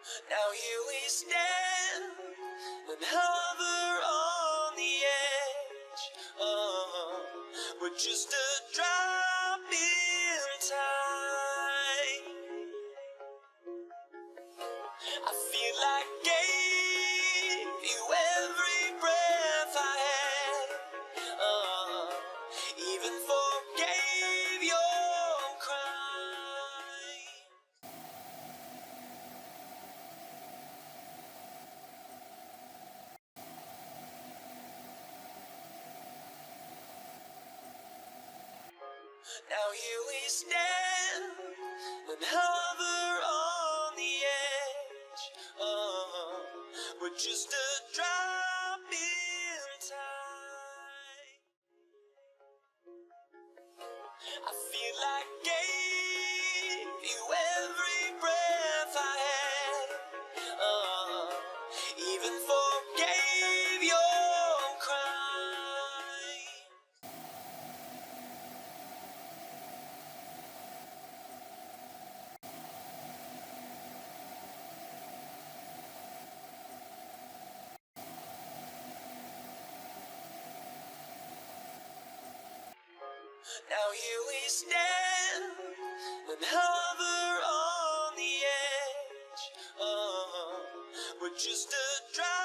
Now here we stand and hover on the edge. We're just a drop in time. I feel like gave you every breath I had. Even forgave your crime. Now here we stand and hover on the edge. We're just a drop in time. I feel like gave you every breath I had. Even forgave your crime. Now here we stand and hover on the edge. We're just a drop